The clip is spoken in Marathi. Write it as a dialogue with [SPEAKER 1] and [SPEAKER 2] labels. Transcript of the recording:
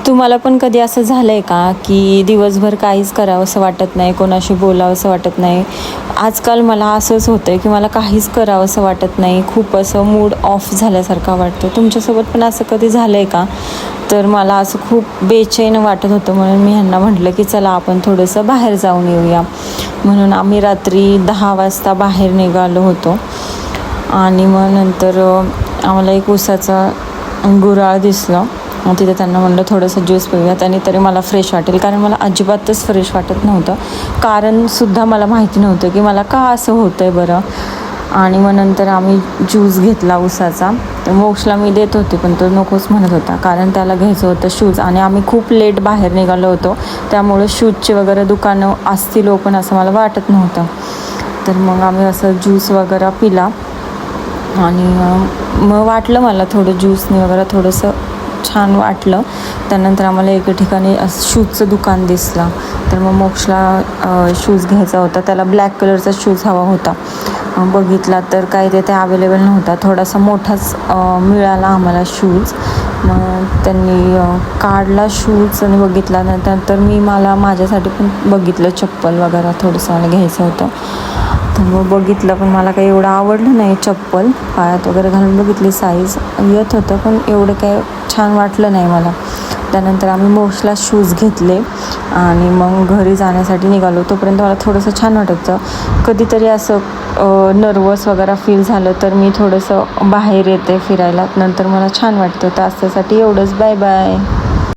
[SPEAKER 1] तुम्हाला पण कधी असं झालं आहे का की दिवसभर काहीच करावंसं वाटत नाही, कोणाशी बोलावंसं वाटत नाही? आजकाल मला असंच होतं आहे की मला काहीच करावंसं वाटत नाही, खूप असं मूड ऑफ झाल्यासारखा वाटतं. तुमच्यासोबत पण असं कधी झालं आहे का? तर मला असं खूप बेचैन वाटत होतं, म्हणून मी ह्यांना म्हटलं की चला आपण थोडंसं बाहेर जाऊन येऊया. म्हणून आम्ही रात्री 10 वाजता बाहेर निघालो होतो आणि मग नंतर आम्हाला एक उसाचा गुऱ्हाळ दिसलं. मग तिथे त्यांना म्हटलं थोडंसं ज्यूस पिऊयात आणि तरी मला फ्रेश वाटेल, कारण मला अजिबातच फ्रेश वाटत नव्हतं. कारणसुद्धा मला माहिती नव्हतं की मला का असं होतं आहे बरं. आणि मग नंतर आम्ही ज्यूस घेतला उसाचा. तर मोक्षला मी देत होते पण तो नकोच म्हणत होता, कारण त्याला घ्यायचं होतं शूज आणि आम्ही खूप लेट बाहेर निघालो होतो, त्यामुळे शूजचे वगैरे दुकानं असतील ओपन असं मला वाटत नव्हतं. तर मग आम्ही असं ज्यूस वगैरे पिला आणि मग वाटलं मला थोडं ज्यूसने वगैरे थोडंसं छान वाटलं. त्यानंतर आम्हाला एका ठिकाणी शूजचं दुकान दिसलं. तर मग मोक्षला शूज घ्यायचा होता, त्याला ब्लॅक कलरचा शूज हवा होता. बघितला तर काही ते अवेलेबल नव्हता, थोडासा मोठाच मिळाला आम्हाला शूज. मग त्यांनी काढला शूज आणि बघितला. नंतर मला माझ्यासाठी पण बघितलं चप्पल वगैरे थोडंसं मला घ्यायचं होतं. तर मग बघितलं पण मला काही एवढं आवडलं नाही. चप्पल पायात वगैरे घालून बघितली, साईज येत होतं पण एवढं काही छान वाटलं नाही मला. त्यानंतर आम्ही मोक्षला शूज घेतले आणि मग घरी जाण्यासाठी निघालो. तोपर्यंत मला थोडंसं छान वाटत होतं. कधीतरी असं नर्वस वगैरे फील झालं तर मी थोडंसं बाहेर येते फिरायला, नंतर मला छान वाटतं. तर त्यासाठी एवढंच. Bye bye.